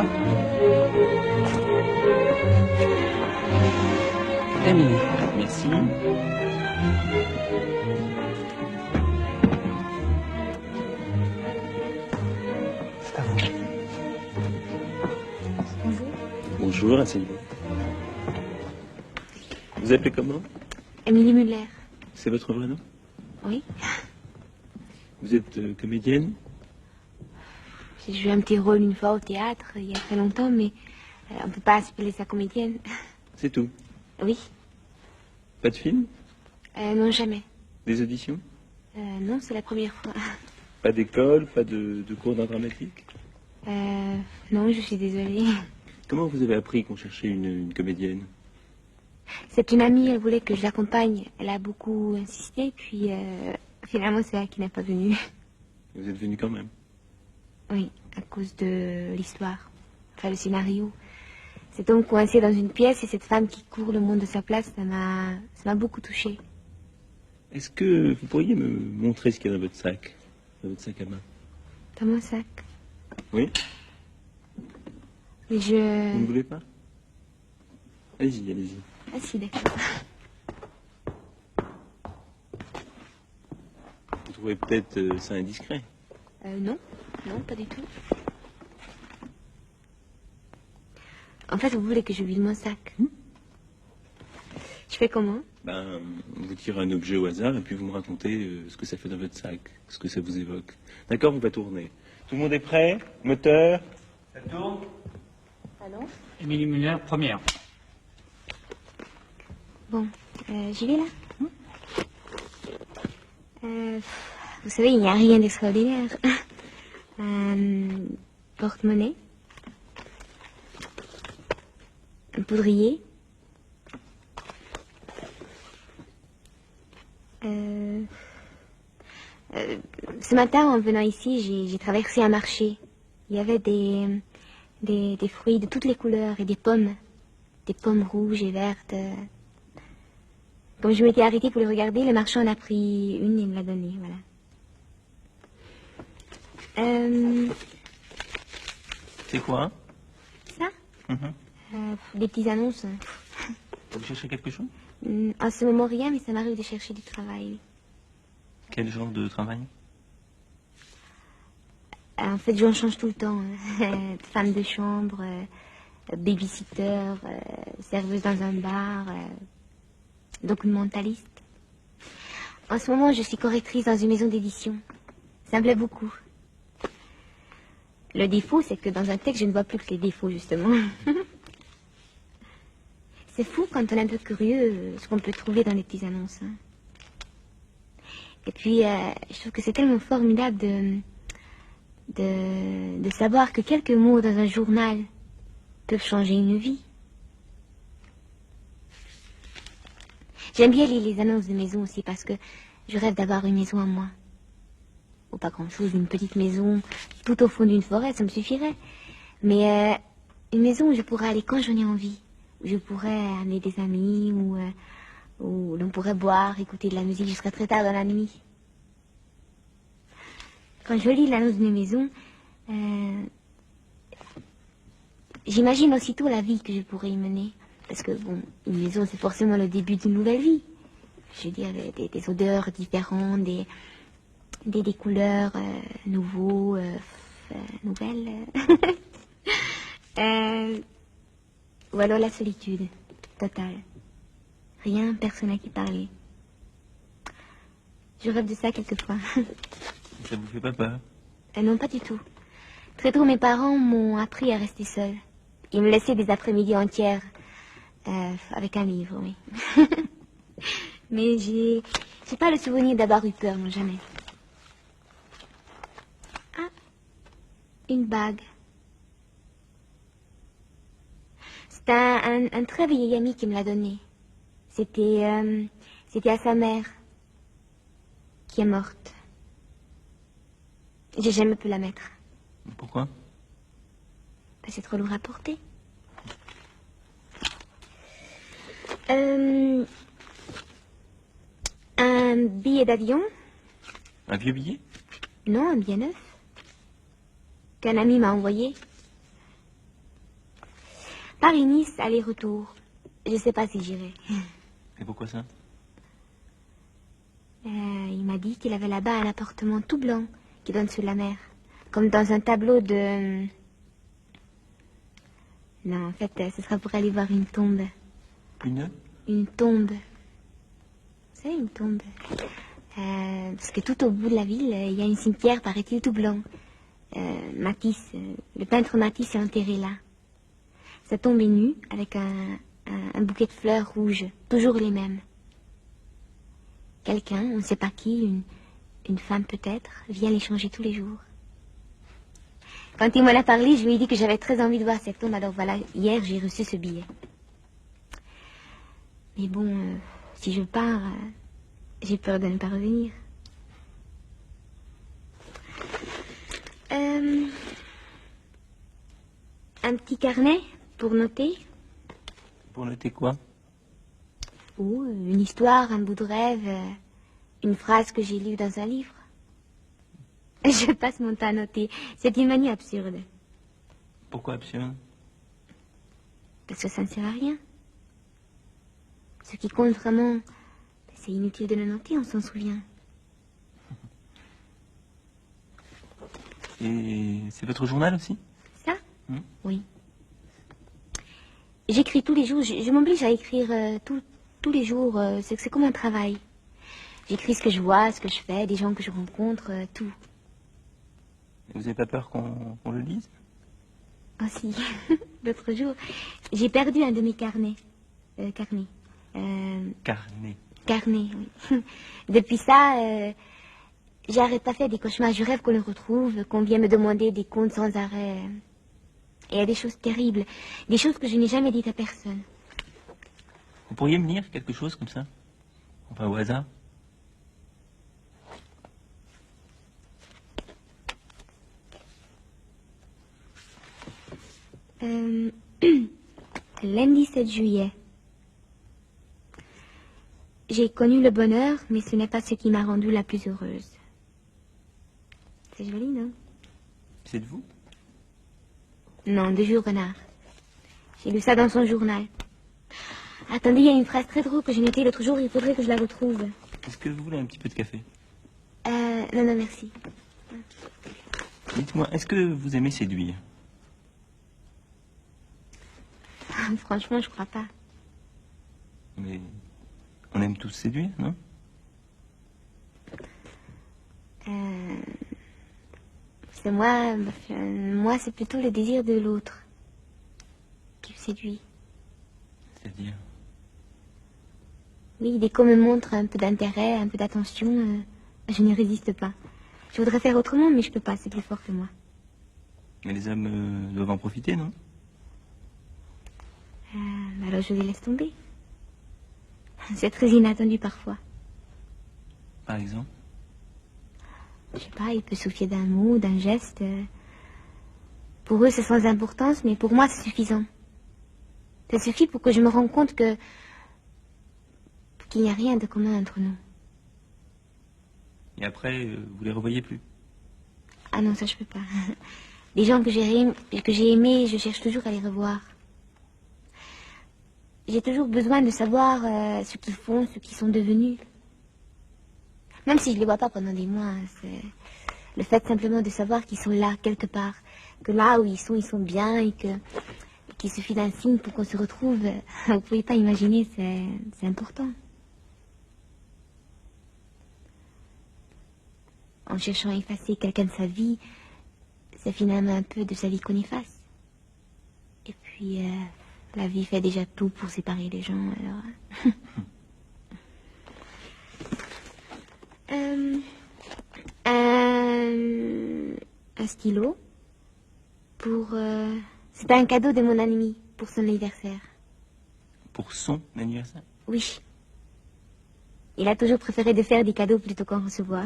pas. Terminé. Merci. C'est à vous. Bonjour. Bonjour, asseyez-vous. Vous appelez comment? Émilie Muller. C'est votre vrai nom? Oui. Vous êtes comédienne? J'ai joué un petit rôle une fois au théâtre, il y a très longtemps, mais on ne peut pas appeler ça comédienne. C'est tout? Oui. Pas de film? Non, jamais. Des auditions? Non, c'est la première fois. Pas d'école? Pas de cours d'art dramatique? Non, je suis désolée. Comment vous avez appris qu'on cherchait une comédienne? C'est une amie, elle voulait que je l'accompagne. Elle a beaucoup insisté, puis finalement c'est elle qui n'est pas venue. Vous êtes venu quand même? Oui, à cause de l'histoire. Enfin, le scénario. Cet homme coincé dans une pièce et cette femme qui court le monde de sa place, ça m'a beaucoup touchée. Est-ce que vous pourriez me montrer ce qu'il y a dans votre sac à main? Dans mon sac. Oui? Mais Vous ne voulez pas? Allez-y, allez-y. Ah si, d'accord. Vous trouvez peut-être ça indiscret? Non, non, pas du tout. En fait, vous voulez que je vide mon sac? Je fais comment? Ben, vous tirez un objet au hasard et puis vous me racontez ce que ça fait dans votre sac, ce que ça vous évoque. D'accord, on va tourner. Tout le monde est prêt? Moteur? Ça tourne. Allons. Émilie Muller, première. Bon, j'y vais là. Vous savez, il n'y a rien d'extraordinaire. Un porte-monnaie. Un poudrier. Ce matin, en venant ici, j'ai traversé un marché. Il y avait des fruits de toutes les couleurs et des pommes. Des pommes rouges et vertes. Comme je m'étais arrêtée pour les regarder, le marchand en a pris une et me l'a donnée, voilà. C'est quoi? Ça? Des petites annonces. Vous cherchez quelque chose? En ce moment, rien, mais ça m'arrive de chercher du travail. Quel genre de travail? En fait, j'en change tout le temps. Femme de chambre, babysitter, serveuse dans un bar, documentaliste. En ce moment, je suis correctrice dans une maison d'édition. Ça me plaît beaucoup. Le défaut, c'est que dans un texte, je ne vois plus que les défauts, justement. C'est fou quand on est un peu curieux ce qu'on peut trouver dans les petites annonces. Hein. Et puis, je trouve que c'est tellement formidable de savoir que quelques mots dans un journal peuvent changer une vie. J'aime bien lire les annonces de maison aussi parce que je rêve d'avoir une maison à moi. Ou pas grand-chose, une petite maison tout au fond d'une forêt, ça me suffirait. Mais une maison où je pourrais aller quand j'en ai envie. Où je pourrais amener des amis, où l'on pourrait boire, écouter de la musique jusqu'à très tard dans la nuit. Quand je lis l'annonce d'une maison, j'imagine aussitôt la vie que je pourrais y mener. Parce que, bon, une maison, c'est forcément le début d'une nouvelle vie. Je veux dire, des odeurs différentes, des couleurs nouvelles. Ou alors la solitude totale. Rien, personne à qui parler. Je rêve de ça quelquefois. Ça vous fait pas peur? Non, pas du tout. Très tôt, mes parents m'ont appris à rester seule. Ils me laissaient des après-midi entières avec un livre, oui. Mais j'ai pas le souvenir d'avoir eu peur, non, jamais. Ah, une bague. C'est un très vieil ami qui me l'a donnée. C'était à sa mère, qui est morte. J'ai jamais pu la mettre. Pourquoi? C'est trop lourd à porter. Un billet d'avion. Un vieux billet? Non, un billet neuf. Qu'un ami m'a envoyé. Paris-Nice, aller-retour. Je sais pas si j'irai. Et pourquoi ça? Il m'a dit qu'il avait là-bas un appartement tout blanc qui donne sur la mer. Comme dans un tableau de... Non, en fait, ce sera pour aller voir une tombe. Une tombe. Vous savez, une tombe. Parce que tout au bout de la ville, il y a une cimetière, paraît-il, tout blanc. Matisse, le peintre Matisse est enterré là. Sa tombe est nue, avec un bouquet de fleurs rouges, toujours les mêmes. Quelqu'un, on ne sait pas qui, une femme peut-être, vient les changer tous les jours. Quand il m'en a parlé, je lui ai dit que j'avais très envie de voir cette tombe, alors voilà, hier j'ai reçu ce billet. Mais bon, si je pars, j'ai peur de ne pas revenir. Un petit carnet pour noter. Pour noter quoi? Ou une histoire, un bout de rêve, une phrase que j'ai lue dans un livre. Je passe mon temps à noter. C'est une manie absurde. Pourquoi absurde? Parce que ça ne sert à rien. Ce qui compte vraiment, c'est inutile de le noter, on s'en souvient. Et c'est votre journal aussi? Ça? Oui. J'écris tous les jours, je m'oblige à écrire tous les jours, c'est comme un travail. J'écris ce que je vois, ce que je fais, des gens que je rencontre, tout. Et vous n'avez pas peur qu'on le lise? Ah si, l'autre jour, j'ai perdu un de mes carnets. Carnet, oui. Depuis ça, j'arrête pas de faire des cauchemars. Je rêve qu'on le retrouve, qu'on vient me demander des comptes sans arrêt. Et il y a des choses terribles, des choses que je n'ai jamais dites à personne. Vous pourriez me lire quelque chose comme ça? Enfin, au hasard? Lundi 7 juillet. J'ai connu le bonheur, mais ce n'est pas ce qui m'a rendue la plus heureuse. C'est joli, non? C'est de vous? Non, de Jules Renard. J'ai lu ça dans son journal. Attendez, il y a une phrase très drôle que j'ai notée l'autre jour, il faudrait que je la retrouve. Est-ce que vous voulez un petit peu de café? Non, merci. Dites-moi, est-ce que vous aimez séduire? Franchement, je crois pas. Mais on aime tous séduire, non? C'est moi, c'est plutôt le désir de l'autre qui me séduit. C'est-à-dire? Oui, dès qu'on me montre un peu d'intérêt, un peu d'attention, je n'y résiste pas. Je voudrais faire autrement, mais je peux pas, c'est plus fort que moi. Mais les hommes doivent en profiter, non? Alors je les laisse tomber. C'est très inattendu parfois. Par exemple? Je sais pas, il peut souffler d'un mot, d'un geste. Pour eux, c'est sans importance, mais pour moi, c'est suffisant. Ça suffit pour que je me rende compte qu'il n'y a rien de commun entre nous. Et après, vous les revoyez plus? Ah non, ça je peux pas. Les gens que j'ai aimés, je cherche toujours à les revoir. J'ai toujours besoin de savoir ce qu'ils font, ce qu'ils sont devenus. Même si je les vois pas pendant des mois, c'est le fait simplement de savoir qu'ils sont là, quelque part. Que là où ils sont bien et qu'il suffit d'un signe pour qu'on se retrouve. Vous pouvez pas imaginer, c'est important. En cherchant à effacer quelqu'un de sa vie, c'est finalement un peu de sa vie qu'on efface. Et puis, la vie fait déjà tout pour séparer les gens, alors... un stylo pour... C'était un cadeau de mon ami pour son anniversaire. Pour son anniversaire? Oui. Il a toujours préféré de faire des cadeaux plutôt qu'en recevoir.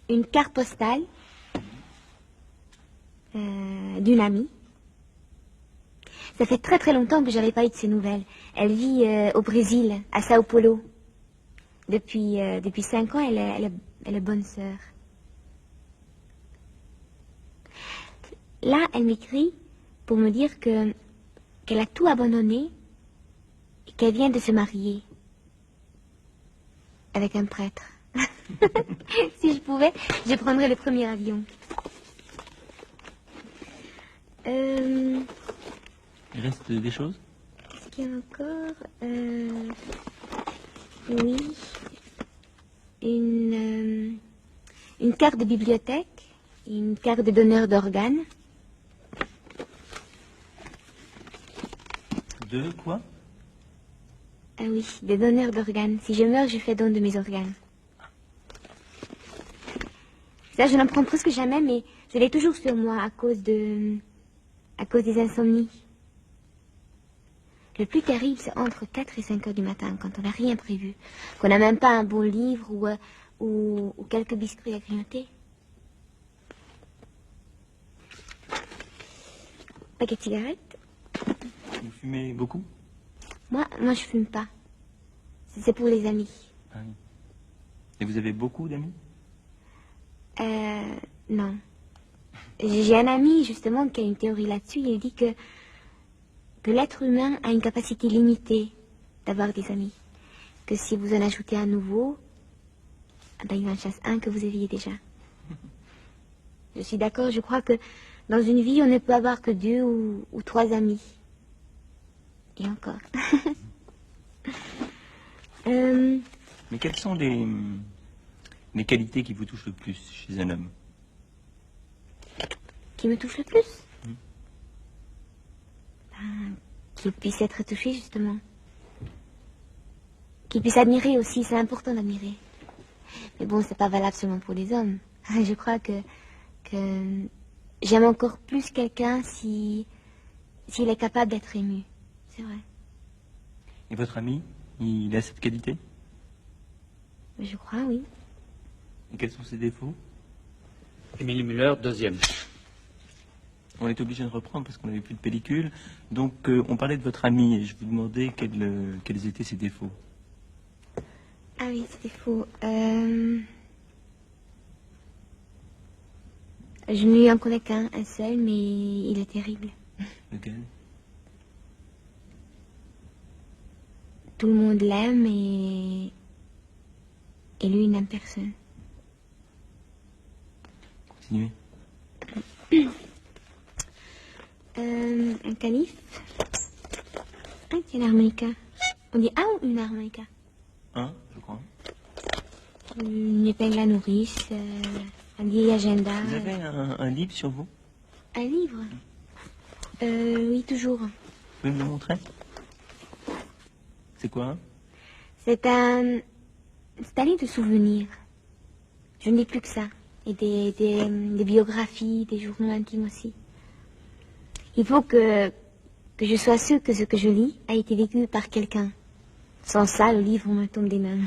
Une carte postale d'une amie. Ça fait très très longtemps que j'avais pas eu de ses nouvelles. Elle vit au Brésil, à Sao Paulo. Depuis 5 ans, elle est bonne sœur. là, elle m'écrit pour me dire qu'elle a tout abandonné et qu'elle vient de se marier avec un prêtre. Si je pouvais, je prendrais le premier avion. Il reste des choses? Est-ce qu'il y a encore oui. Une carte de bibliothèque, une carte de donneur d'organes. De quoi? Ah oui, des donneurs d'organes. Si je meurs, je fais don de mes organes. Ça, je n'en prends presque jamais, mais je l'ai toujours sur moi à cause des insomnies. Le plus terrible, c'est entre 4 et 5 heures du matin, quand on n'a rien prévu, qu'on n'a même pas un bon livre ou quelques biscuits à grignoter. Paquet de cigarettes. Vous fumez beaucoup? Moi, je fume pas. C'est pour les amis. Ah oui. Et vous avez beaucoup d'amis? Non. J'ai un ami, justement, qui a une théorie là-dessus. Il dit que l'être humain a une capacité limitée d'avoir des amis. Que si vous en ajoutez un nouveau, il en chasse un que vous aviez déjà. Je suis d'accord, je crois que dans une vie, on ne peut avoir que 2 ou 3 amis. Et encore. Mais quelles sont les qualités qui vous touchent le plus chez un homme? Qui me touche le plus? Qu'il puisse être touché, justement. Qu'il puisse admirer aussi, c'est important d'admirer. Mais bon, c'est pas valable seulement pour les hommes. Je crois que j'aime encore plus quelqu'un s'il est capable d'être ému. C'est vrai. Et votre ami, il a cette qualité? Je crois, oui. Et quels sont ses défauts? Émilie Müller, deuxième. On est obligé de reprendre parce qu'on n'avait plus de pellicule. Donc, on parlait de votre ami et je vous demandais quels étaient ses défauts. Ah oui, c'est faux. Je n'ai en connais qu'un seul, mais il est terrible. Lequel? Tout le monde l'aime et lui, il n'aime personne. Continuez. Un calife. Ah, c'est une harmonica. On dit un ou une harmonica? Un, je crois. Une épingle à nourrice, un vieil agenda. Vous avez un livre sur vous? Un livre? Oui, toujours. Vous pouvez me le montrer? C'est quoi? C'est un livre de souvenirs. Je ne dis plus que ça. Et des biographies, des journaux intimes aussi. Il faut que je sois sûre que ce que je lis a été vécu par quelqu'un. Sans ça, le livre me tombe des mains.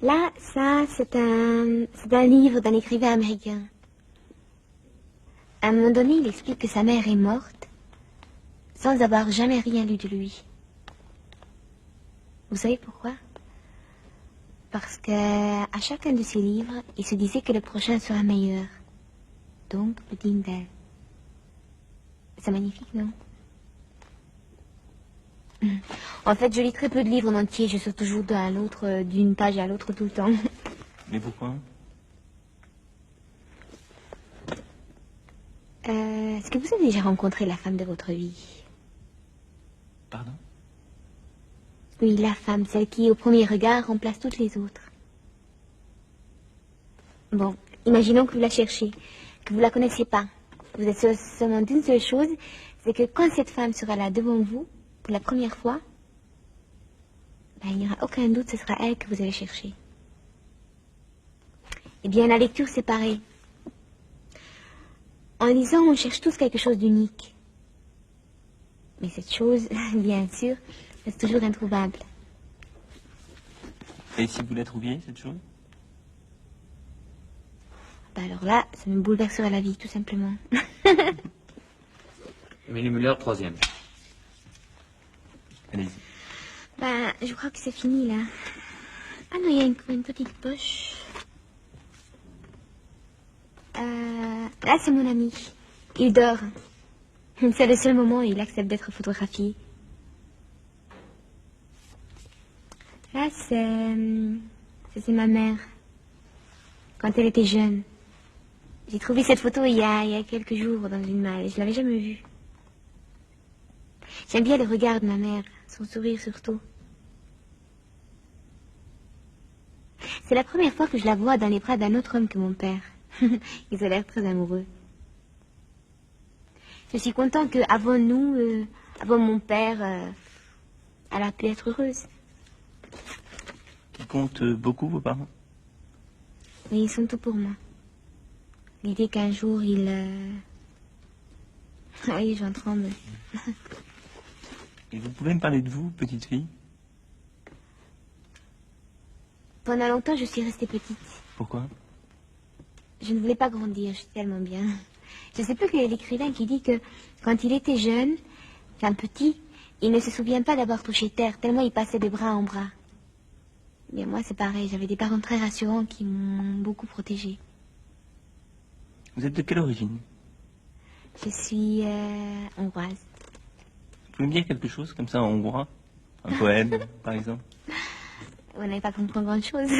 Là, ça, c'est un livre d'un écrivain américain. À un moment donné, il explique que sa mère est morte sans avoir jamais rien lu de lui. Vous savez pourquoi? Parce qu'à chacun de ses livres, il se disait que le prochain sera meilleur. Donc, le digne d'elle. C'est magnifique, non? En fait, je lis très peu de livres en entier. Je saute toujours d'un à l'autre, d'une page à l'autre tout le temps. Mais pourquoi? Est-ce que vous avez déjà rencontré la femme de votre vie? Pardon? Oui, la femme, celle qui, au premier regard, remplace toutes les autres. Bon, imaginons que vous la cherchez, que vous la connaissiez pas. Vous êtes seulement d'une seule chose, c'est que quand cette femme sera là devant vous, pour la première fois, il n'y aura aucun doute, ce sera elle que vous allez chercher. Eh bien, la lecture, c'est pareil. En lisant, on cherche tous quelque chose d'unique. Mais cette chose, bien sûr, reste toujours introuvable. Et si vous la trouviez, cette chose? Alors là, ça me bouleverserait la vie, tout simplement. Émilie Müller, troisième. Allez-y. Je crois que c'est fini, là. Ah non, il y a une petite poche. Là, c'est mon ami. Il dort. C'est le seul moment où il accepte d'être photographié. Là, c'est ma mère. Quand elle était jeune. J'ai trouvé cette photo il y a quelques jours dans une malle. Je l'avais jamais vue. J'aime bien le regard de ma mère. Son sourire surtout. C'est la première fois que je la vois dans les bras d'un autre homme que mon père. Ils ont l'air très amoureux. Je suis contente qu'avant nous, avant mon père, elle a pu être heureuse. Ils comptent beaucoup, vos parents? Mais ils sont tout pour moi. L'idée qu'un jour, Oui, j'en tremble. Et vous pouvez me parler de vous, petite fille? Pendant longtemps, je suis restée petite. Pourquoi? Je ne voulais pas grandir, je suis tellement bien. Je sais plus quel est l'écrivain qui dit que quand il était jeune, enfin petit, il ne se souvient pas d'avoir touché terre, tellement il passait de bras en bras. Mais moi, c'est pareil, j'avais des parents très rassurants qui m'ont beaucoup protégée. Vous êtes de quelle origine? Je suis hongroise. Vous pouvez me dire quelque chose comme ça en hongrois? Un poème, par exemple? Vous n'avez pas compris grand-chose.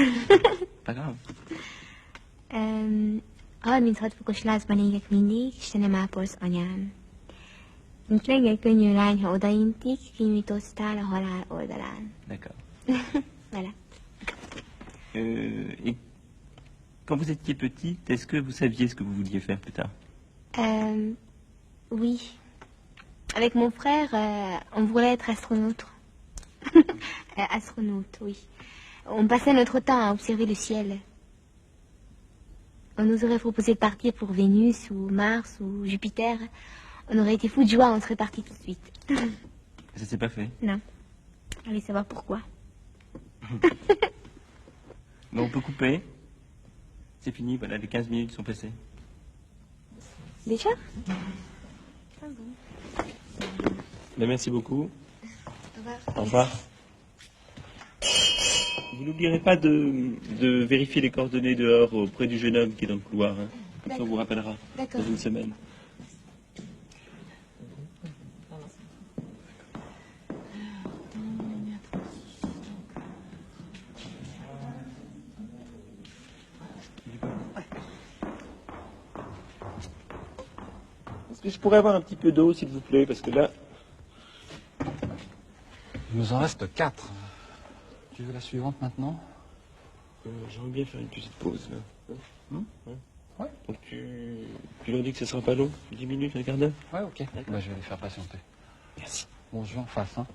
Pas grave. Mint fogos lázban égek mindig, Istenem ápolsz anyám. Mint lengyel-könnyű lány, ha odaintik, kinyújtottál a halál oldalán. D'accord. Voilà. Et quand vous étiez petite, est-ce que vous saviez ce que vous vouliez faire plus tard? Oui. Avec mon frère, on voulait être astronaute. Astronaute, oui. On passait notre temps à observer le ciel. On nous aurait proposé de partir pour Vénus ou Mars ou Jupiter. On aurait été fous de joie, on serait partis tout de suite. Ça s'est pas fait? Non. Allez savoir pourquoi. Mais on peut couper. C'est fini, voilà, les 15 minutes sont passées. Déjà? Ben, merci beaucoup. Au revoir. Au revoir. Vous n'oublierez pas de vérifier les coordonnées dehors auprès du jeune homme qui est dans le couloir. Hein. Comme ça, on vous rappellera D'accord. dans une semaine. Est-ce que je pourrais avoir un petit peu d'eau, s'il vous plaît? Parce que là... Il nous en reste 4. Tu veux la suivante maintenant? J'aimerais bien faire une petite pause. Là. Ouais. Donc tu leur dis que ce sera pas long? 10 minutes, un quart d'heure? Ouais, ok. Bah, je vais les faire patienter. Merci. Bon, je vais en face, hein.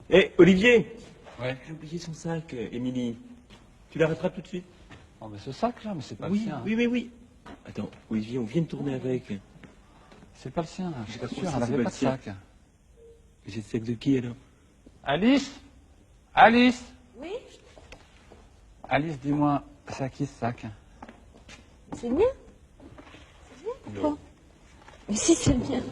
Hé, Olivier! Ouais. J'ai oublié son sac, Émilie. Tu la rattrapes tout de suite? Oh, mais ce sac-là, mais c'est pas Oui, le sien. hein. oui. Attends, Olivier, on vient de tourner avec. C'est pas le sien, je suis sûr, ça, elle c'est avait pas pas le de sien. sac. Mais c'est le sac de qui, alors? Alice? Alice? Oui? Alice, dis-moi, c'est à qui ce sac? C'est le mien? C'est le mien? Pourquoi? Mais si, c'est le mien.